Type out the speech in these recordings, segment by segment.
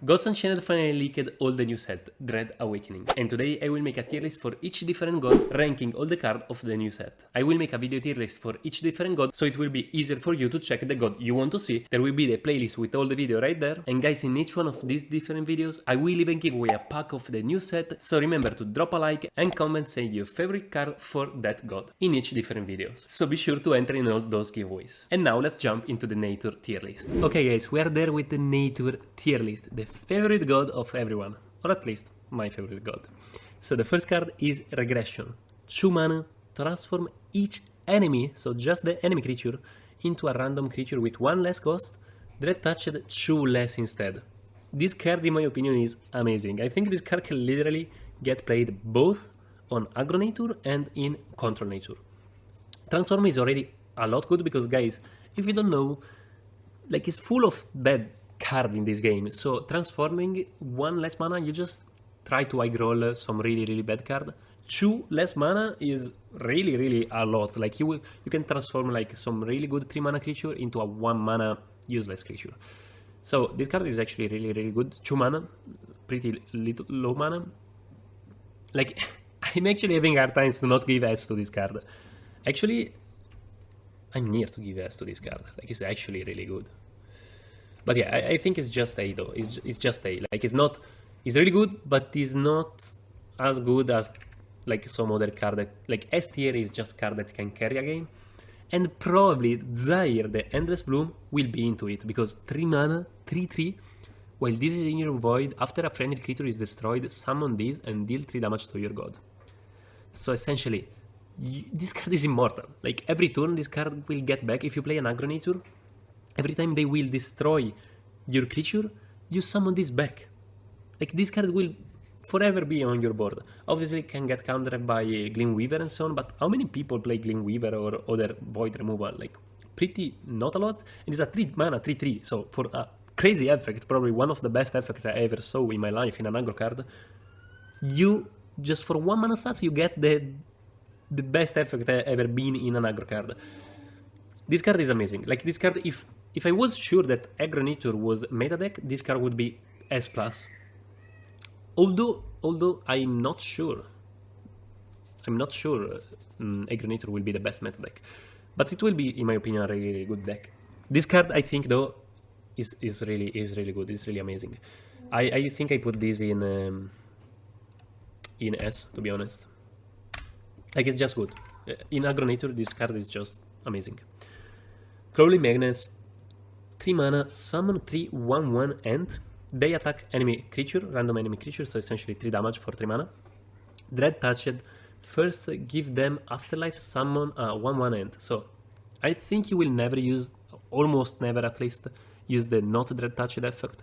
Gods Unchained finally leaked all the new set, Dread Awakening, and today I will make a tier list for each different god, ranking all the cards of the new set. I will make a video tier list for each different god, so it will be easier for you to check the god you want to see. There will be the playlist with all the video right there, and guys, in each one of these different videos, I will even give away a pack of the new set, so remember to drop a like and comment saying your favorite card for that god in each different videos. So be sure to enter in all those giveaways. And now let's jump into the Nature tier list. Okay guys, we are there with the Nature tier list, the favorite god of everyone, or at least my favorite god. So the first card is Regression. 2 mana, transform each enemy, so just the enemy creature, into a random creature with 1 less cost, Dread Touched 2 less instead. This card in my opinion is amazing. I think this card can literally get played both on Aggro Nature and in Control Nature. Transform is already a lot good because guys, if you don't know, like it's full of bad card in this game. So transforming 1 less mana, you just try to aggro some really bad card. 2 less mana is really a lot. Like you can transform like some really good 3 mana creature into a 1 mana useless creature. So this card is actually really good. 2 mana, pretty little low mana. Like I'm actually having hard times to not give S to this card. Actually, I'm near to give S to this card. Like it's actually really good. But yeah, I think it's just A though. It's just A. Like it's really good, but it's not as good as like some other card that like S tier is just card that can carry a game. And probably Zaire, the Endless Bloom, will be into it because 3 mana, 3/3. While this is in your void, after a friendly creature is destroyed, summon this and deal 3 damage to your god. So essentially, this card is immortal. Like every turn, this card will get back. If you play an Aggro Nature, every time they will destroy your creature, you summon this back. Like this card will forever be on your board. Obviously it can get countered by Gleamweaver and so on, but how many people play Gleamweaver or other void removal? Like pretty not a lot. And it's a 3 mana, 3/3. So for a crazy effect, probably one of the best effects I ever saw in my life in an aggro card, you just for 1 mana stats you get the best effect I ever been in an aggro card. This card is amazing. Like this card, if I was sure that Aggro Nature was meta deck, this card would be S+. Although I'm not sure Aggro Nature will be the best meta deck. But it will be, in my opinion, a really good deck. This card, I think, though, is really good. It's really amazing. I think I put this in S, to be honest. Like, it's just good. In Aggro Nature, this card is just amazing. Crawling Magnets, 3 mana, summon 3/1/1 Ant. They attack enemy creature, random enemy creature, so essentially 3 damage for 3 mana. Dread Touched, first give them Afterlife, summon a 1/1 Ant. So I think you will never use, almost never at least, use the not Dread Touched effect,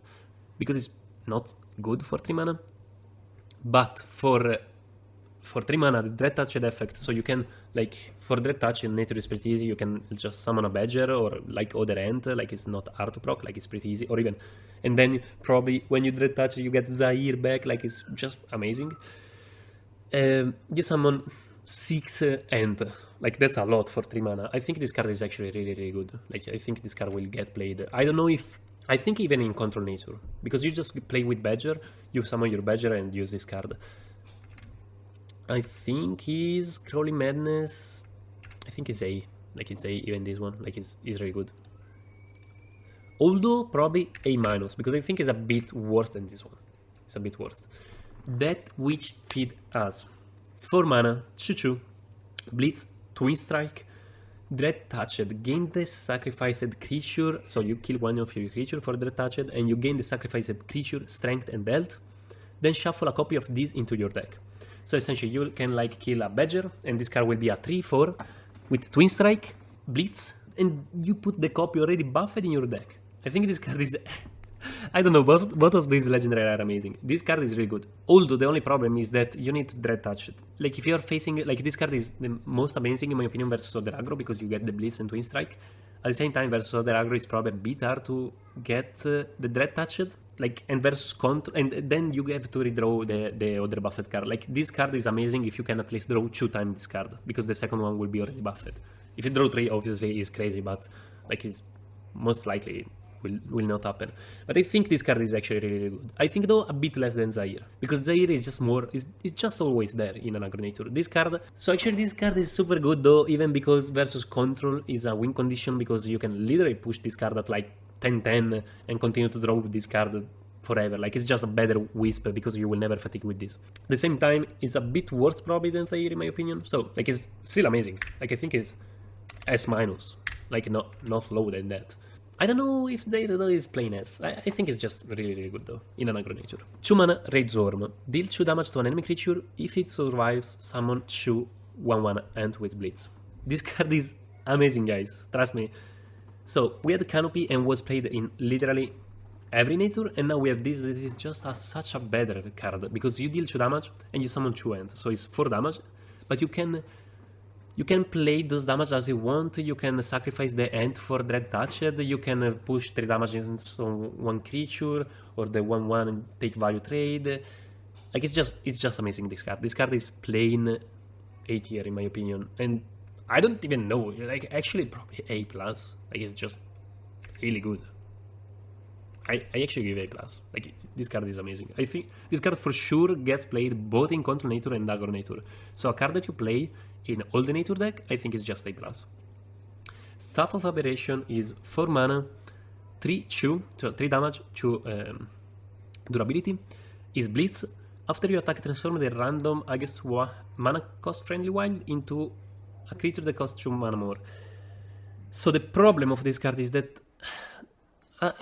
because it's not good for 3 mana. But for 3 mana, the Dread Touched effect, so you can, like, for Dread Touch in Nature is pretty easy, you can just summon a Badger or, like, other Ant, like, it's not hard to proc, like, it's pretty easy, or even, and then probably when you Dread Touch, you get Zaire back, like, it's just amazing. You summon 6 Ant, like, that's a lot for 3 mana. I think this card is actually really good, like, I think this card will get played. I don't know if, I think even in Control Nature, because you just play with Badger, you summon your Badger and use this card. I think he's Crawling Madness. I think it's A. Like it's A, even this one. Like it's really good. Although probably A-, because I think it's a bit worse than this one. It's a bit worse. That which feed us. 4 mana, 2/2. Blitz, Twin Strike. Dread Touched. Gain the sacrificed creature. So you kill one of your creature for Dread Touched, and you gain the sacrificed creature strength and health. Then shuffle a copy of this into your deck. So essentially you can like kill a Badger, and this card will be a 3/4 with Twin Strike, Blitz, and you put the copy already buffed in your deck. I think this card is... I don't know, both of these legendary are amazing. This card is really good. Although the only problem is that you need to Dread Touch it. Like if you're facing... Like this card is the most amazing in my opinion versus other aggro, because you get the Blitz and Twin Strike. At the same time versus other aggro is probably a bit hard to get the Dread Touched. Like, and versus control, and then you have to redraw the other buffed card. Like, this card is amazing if you can at least draw 2 times this card, because the second one will be already buffed. If you draw 3, obviously, is crazy, but, like, it's most likely will not happen. But I think this card is actually really good. I think though a bit less than Zaire, because Zaire is just more is just always there in an Aggro. This card, so actually this card is super good though, even because versus control is a win condition, because you can literally push this card at like 10-10 and continue to draw with this card forever. Like, it's just a better Wisp because you will never fatigue with this. At the same time, it's a bit worse probably than Zaire in my opinion. So like, it's still amazing. Like, I think it's S-, like not lower than that. I don't know if Zaire though is plain S. I think it's just really good though in an Aggro nature. 2 mana Rage Worm. Deal 2 damage to an enemy creature. If it survives, summon 2 1/1 Ant with Blitz. This card is amazing, guys. Trust me. So we had Canopy and was played in literally every nature, and now we have this. This is just such a better card because you deal 2 damage and you summon 2 Ant, so it's 4 damage. But you can play those damage as you want. You can sacrifice the Ant for Dread Touched. You can push 3 damage on one creature, or the 1/1 and take value trade. Like, it's just amazing, this card. This card is plain A tier in my opinion, and I don't even know. Like, actually probably A+. Like, it's just really good. I actually give A+. Like, this card is amazing. I think this card for sure gets played both in Control Nature and Aggro Nature. So a card that you play in all the Nature deck, I think is just A+. Staff of Aberration is 4 mana, 3/2, so 3 damage, 2 durability. Is Blitz. After you attack, transform the random, I guess, mana cost friendly wild into a creature that costs 2 mana more. So the problem of this card is that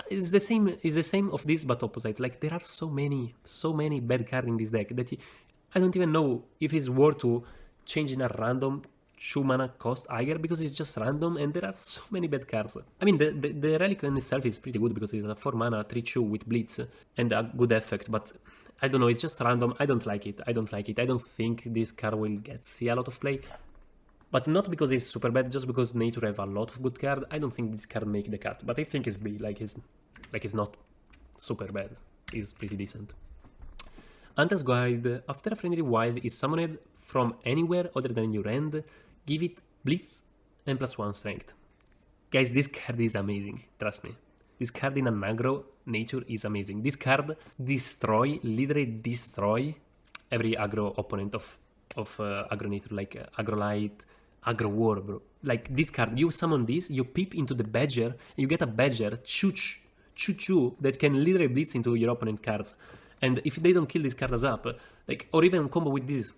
it's the same of this but opposite. Like, there are so many bad cards in this deck that I don't even know if it's worth to change in a random 2 mana cost Eiger, because it's just random and there are so many bad cards. I mean, the Relic in itself is pretty good because it's a 4 mana 3/2 with Blitz and a good effect, but I don't know, it's just random. I don't like it. I don't think this card will see a lot of play. But not because it's super bad, just because Nature have a lot of good cards. I don't think this card make the cut, but I think it's B. Like, it's not super bad. It's pretty decent. Hunter's Guide. After a friendly wild is summoned from anywhere other than your end, give it Blitz and +1 strength. Guys, this card is amazing. Trust me. This card in an Aggro nature is amazing. This card literally destroy every Aggro opponent of Aggro nature, like Aggro Light, Aggro War, bro. Like, this card, you summon this, you peep into the Badger, and you get a Badger, choo that can literally blitz into your opponent cards. And if they don't kill this card as up, like, or even combo with this,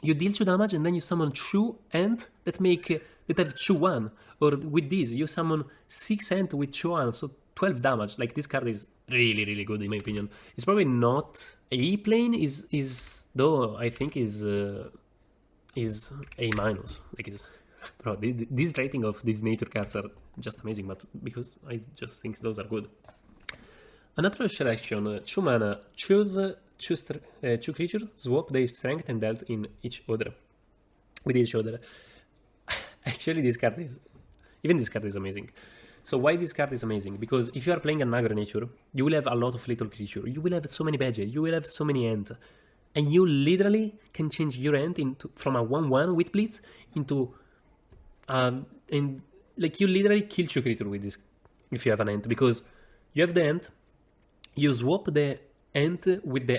you deal 2 damage and then you summon 2 Ant that have 2/1. Or with this, you summon 6 Ant with 2/1, so 12 damage. Like, this card is really good in my opinion. It's probably not A plane, is though I think is A-. Like, it's, bro, this rating of these nature cards are just amazing, but because I just think those are good. Another selection, 2 mana, choose 2 creatures, swap their strength and health with each other. Actually, this card is amazing. So why this card is amazing? Because if you are playing an Aggro nature, you will have a lot of little creature. You will have so many Badger, you will have so many Ant. And you literally can change your Ant from a 1/1 with Blitz into and like, you literally kill 2 creature with this if you have an Ant, because you have the Ant, you swap the Ant with the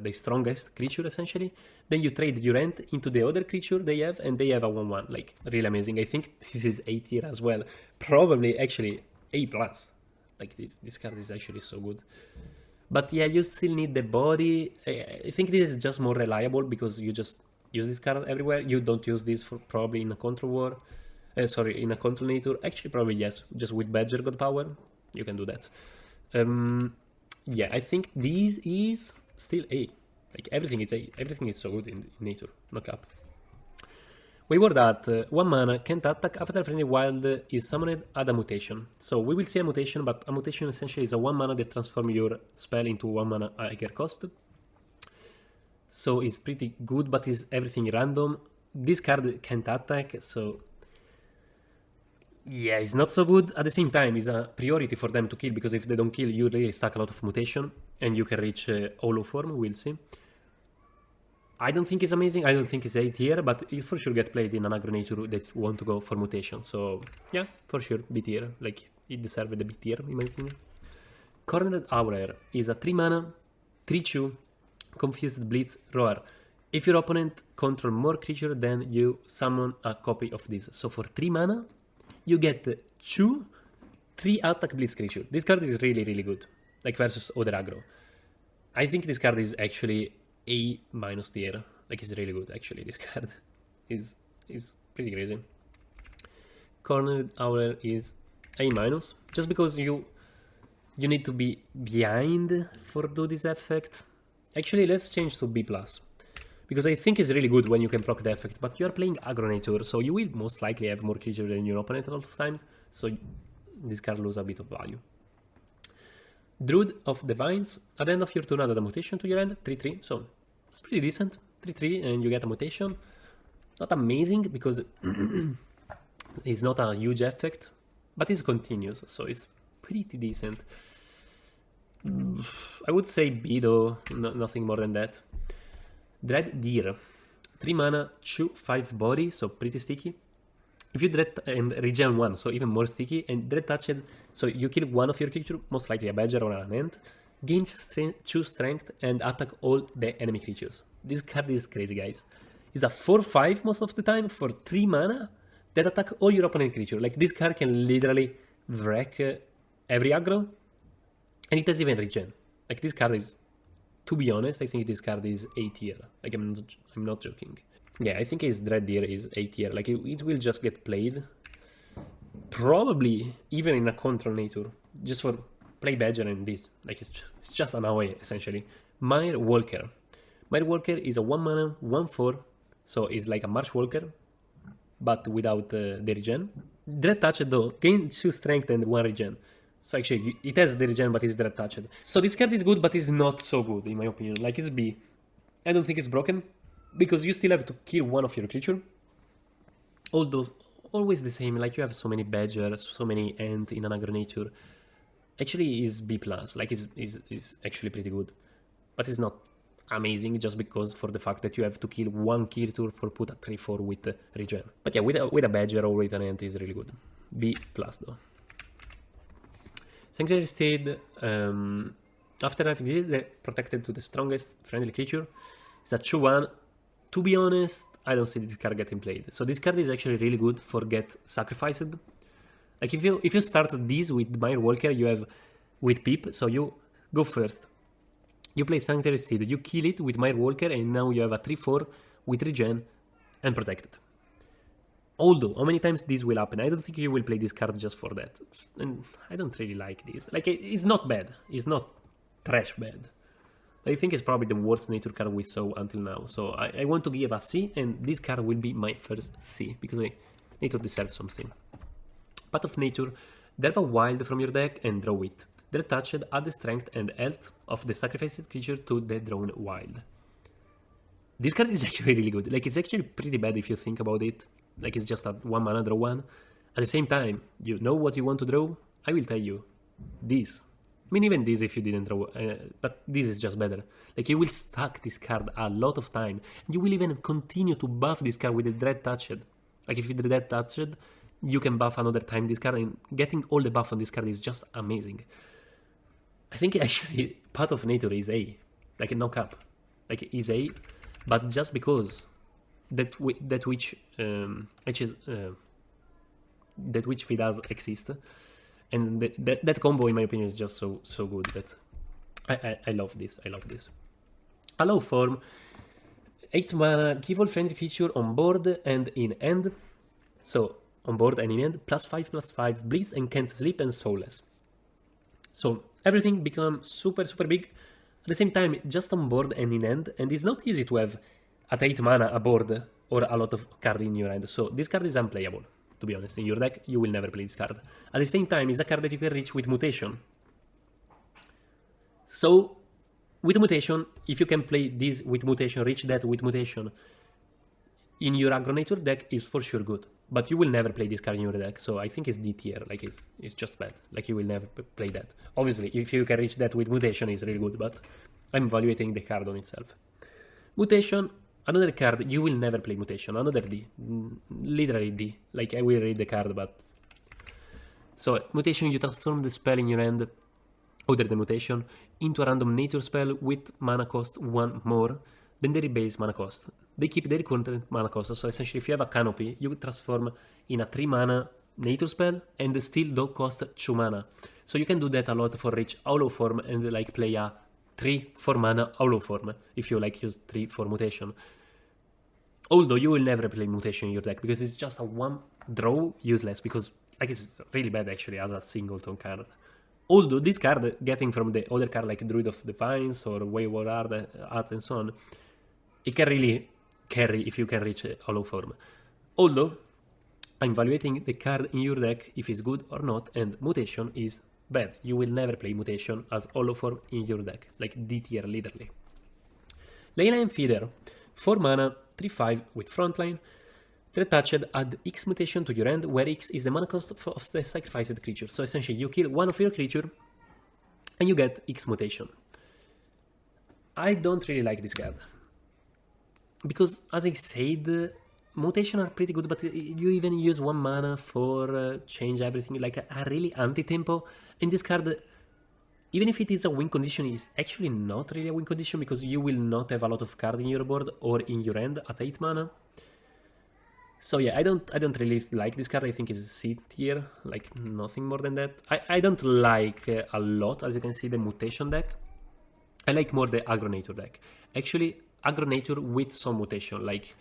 the strongest creature essentially. Then you trade your Ant into the other creature they have, and they have a 1/1. Like, really amazing. I think this is A tier as well. Probably actually A+. Like, this card is actually so good. But yeah, you still need the body. I think this is just more reliable because you just use this card everywhere. You don't use this for probably in a control war. In a control nature. Actually, probably yes. Just with Badger God Power, you can do that. Yeah, I think this is still A. Like, everything is A. Everything is so good in nature. No cap. Wayward Art, 1 mana, can't attack. After a friendly wild is summoned, add a mutation. So we will see a mutation, but a mutation essentially is a 1 mana that transforms your spell into 1 mana higher cost. So it's pretty good, but is everything random. This card can't attack, so yeah, it's not so good. At the same time, it's a priority for them to kill, because if they don't kill, you really stack a lot of mutation, and you can reach hollow form, we'll see. I don't think it's amazing, I don't think it's A tier, but it for sure get played in an aggro nature that want to go for mutation, so yeah, for sure, B tier, like it deserved the B tier in my opinion. Cornered Aurer is a 3 mana, 3/2, Confused Blitz Roar. If your opponent control more creature, then you summon a copy of this. So for 3 mana, you get 2 3 attack Blitz creature. This card is really, really good, like versus other aggro. I think this card is actually A- tier. Like it's really good actually. This card is pretty crazy. Cornered Owl is A-, just because you need to be behind for do this effect. Actually, let's change to B+. Because I think it's really good when you can proc the effect, but you are playing aggro nature, so you will most likely have more creature than your opponent a lot of times, so this card loses a bit of value. Druid of the Vines. At the end of your turn, add a mutation to your end, 3/3, so it's pretty decent. 3/3 and you get a mutation. Not amazing because it's not a huge effect, but it's continuous, so it's pretty decent. I would say B though, nothing more than that. Dread Deer. 3 mana, 2/5 body, so pretty sticky. If you dread and regen 1, so even more sticky, and dread touched, so you kill one of your creature, most likely a badger or an ant, gains 2 strength and attack all the enemy creatures. This card is crazy, guys. It's a 4/5 most of the time for 3 mana that attack all your opponent creature. Like this card can literally wreck every aggro, and it has even regen. Like this card is, to be honest, I think this card is A tier. Like I'm not joking. Yeah, I think his Dread Deer is A tier. Like it will just get played, probably even in a control nature, just for play badger and this. Like it's just an AoE essentially. Mire Walker. Mire Walker is a 1 mana, 1/4, so it's like a March Walker, but without the regen. Dread Touched though, gain 2 strength and 1 regen. So actually, it has the regen, but it's Dread Touched. So this card is good, but it's not so good, in my opinion. Like, it's B. I don't think it's broken, because you still have to kill one of your creature. All those, always the same. Like, you have so many badgers, so many ant in an aggro nature. Actually, it's B+. Like, it's actually pretty good. But it's not amazing, just because for the fact that you have to kill one creature for put a 3/4 with regen. But yeah, with a badger or with an ant is really good. B+ though. Sanctuary Steed, after having it, protected to the strongest friendly creature. It's a 2/1. To be honest, I don't see this card getting played. So this card is actually really good for get sacrificed. Like if you start this with Mire Walker, you have with Peep, so you go first. You play Sanctuary Steed, you kill it with Mire Walker, and now you have a 3/4 with regen and protected. Although, how many times this will happen? I don't think you will play this card just for that. And I don't really like this. Like, it's not bad. It's not trash bad. I think it's probably the worst nature card we saw until now. So I want to give a C, and this card will be my first C, because nature deserves something. Path of Nature, delve a wild from your deck and draw it. Dread Touched, add the strength and health of the sacrificed creature to the drawn wild. This card is actually really good. Like, it's actually pretty bad if you think about it. Like, it's just a 1 mana, draw 1. At the same time, you know what you want to draw? I will tell you. This. I mean, even this if you didn't draw, but this is just better. Like, you will stack this card a lot of time, and you will even continue to buff this card with the Dread Touched. Like, if you Dread Touched, you can buff another time this card, and getting all the buff on this card is just amazing. I think actually Path of Nature is A. Like, a knock-up. Like, it is A, but just because that which feed does exist, and that combo in my opinion is just so good that I love this. Allow Form, 8 mana, give all friendly creature on board and in end. So on board and in end, +5/+5, bleeds and can't sleep and soulless. So everything becomes super big. At the same time, just on board and in end, and it's not easy to have at 8 mana a board or a lot of cards in your hand. So this card is unplayable, to be honest. In your deck, you will never play this card. At the same time, it's a card that you can reach with Mutation. So, with Mutation, if you can play this with Mutation, reach that with Mutation, in your aggro nature deck is for sure good. But you will never play this card in your deck, so I think it's D tier. Like, it's just bad. Like, you will never play that. Obviously, if you can reach that with Mutation, it's really good, but I'm evaluating the card on itself. Mutation, Another card, you will never play mutation. Another D. Literally D. Like, I will read the card, but... So, mutation, you transform the spell in your hand, other the mutation, into a random nature spell with mana cost 1 more than their base mana cost. They keep their current mana cost, so essentially if you have a canopy, you transform in a 3 mana nature spell and still don't cost 2 mana. So you can do that a lot for reach hollow form and like play a 3-4 mana hollow form if you like use 3 for mutation. Although you will never play mutation in your deck because it's just a 1 draw useless, because like it's really bad actually as a singleton card. Although this card, getting from the other card like Druid of the Pines or Wayward Art and so on, it can really carry if you can reach a hollow form. Although, I'm evaluating the card in your deck if it's good or not, and mutation is bad. You will never play mutation as hollow form in your deck, like D tier literally. Leyline Feeder, 4 mana, 3/5 with frontline. Retouched, add X mutation to your hand, where X is the mana cost of the sacrificed creature. So essentially you kill one of your creature and you get X mutation. I don't really like this card. Because as I said, mutation are pretty good, but you even use 1 mana for change everything, like a really anti-tempo. And this card, even if it is a win condition, is actually not really a win condition because you will not have a lot of cards in your board or in your hand at 8 mana. So yeah, I don't really like this card. I think it's C tier, like nothing more than that. I don't like a lot, as you can see, the mutation deck. I like more the Aggro Nature deck. Actually, Aggro Nature with some mutation, like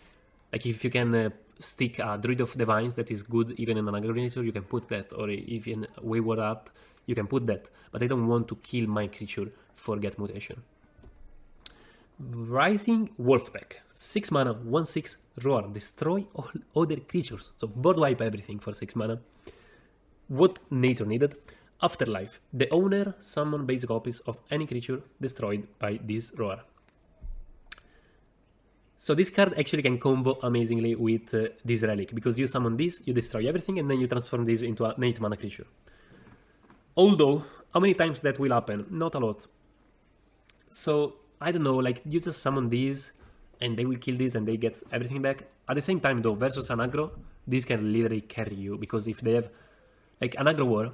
if you can stick a Druid of Divines that is good even in an Aggro Nature, you can put that, or if in Wayward Art, you can put that. But I don't want to kill my creature for get mutation. Writhing Wolfpack, 6 mana, 1/6, roar, destroy all other creatures. So board wipe everything for 6 mana. What nature needed? Afterlife, the owner summon basic copies of any creature destroyed by this roar. So this card actually can combo amazingly with this relic, because you summon this, you destroy everything, and then you transform this into an 8 mana creature. Although, how many times that will happen? Not a lot. So, I don't know, like, you just summon these, and they will kill this, and they get everything back. At the same time, though, versus an aggro, this can literally carry you, because if they have, like, an aggro war,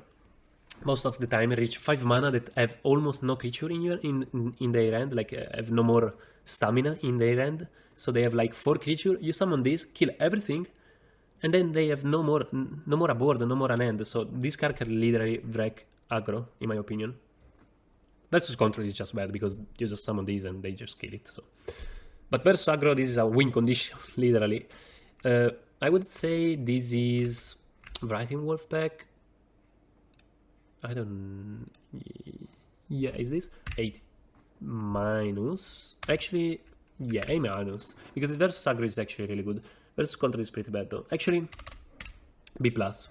most of the time reach 5 mana that have almost no creature in their hand, like, have no more stamina in their hand, so they have, like, 4 creature, you summon this, kill everything, and then they have no more a board, no more an end, so this card can literally wreck aggro, in my opinion. Versus control is just bad, because you just summon these and they just kill it, so. But versus aggro, this is a win condition, literally. I would say this is Writhing Wolfpack. I don't... Yeah, is this? 8 minus. Actually, yeah, A minus. Because versus aggro is actually really good. Versus control is pretty bad though. Actually, B plus.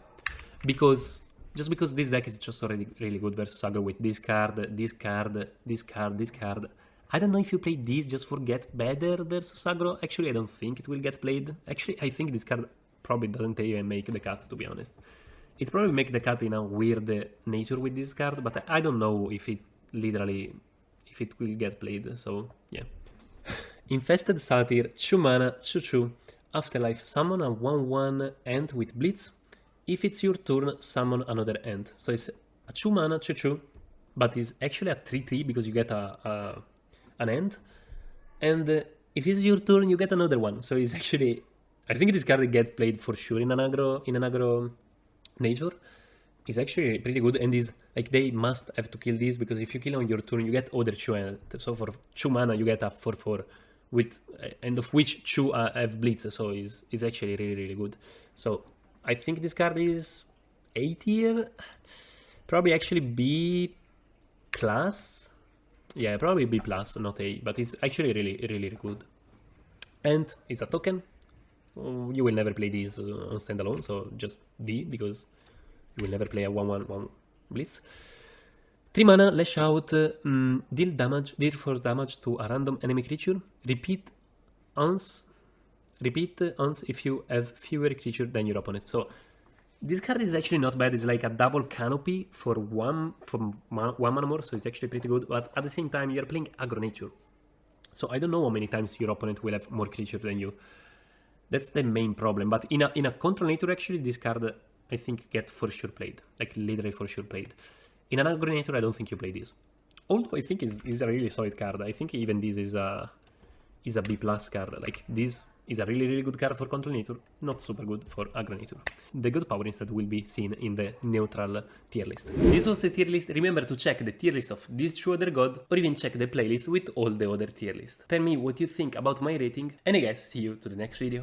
Because... Just because this deck is just already really good versus aggro with this card, this card, this card, this card. I don't know if you play this just for get better versus aggro. Actually, I don't think it will get played. Actually, I think this card probably doesn't even make the cut, to be honest. It probably make the cut in a weird nature with this card, but I don't know if it literally, if it will get played, so yeah. Infested Satyr, 2 mana, 2/2. Afterlife, summon a 1/1 Ant with Blitz. If it's your turn, summon another Ant. So it's a 2 mana, 2/2, but it's actually a 3/3 because you get an Ant. And if it's your turn, you get another one. So it's actually, I think this card gets played for sure in an aggro nature. It's actually pretty good, and is like they must have to kill this, because if you kill on your turn, you get other 2 Ant. So for 2 mana, you get a 4/4 with, and of which 2 have Blitz. So it's actually really good. So I think this card is A tier, probably actually B plus. Yeah, probably B plus, not A, but it's actually really good. And it's a token. You will never play these on standalone, so just D, because you will never play a 1/1 Blitz. 3 mana, lash out, deal 4 damage to a random enemy creature. Repeat once if you have fewer creature than your opponent. So this card is actually not bad. It's like a double canopy for one mana more, so it's actually pretty good. But at the same time, you're playing aggro nature. So I don't know how many times your opponent will have more creature than you. That's the main problem. But in a control nature, actually, this card I think get for sure played. Like literally for sure played. In an aggro nature, I don't think you play this. Although I think is a really solid card. I think even this is a B+ card. Like this is a really good card for control nature, not super good for aggro nature. The god power instead will be seen in the neutral tier list. This was the tier list. Remember to check the tier list of these 2 other gods, or even check the playlist with all the other tier lists. Tell me what you think about my rating, and I guess see you to the next video.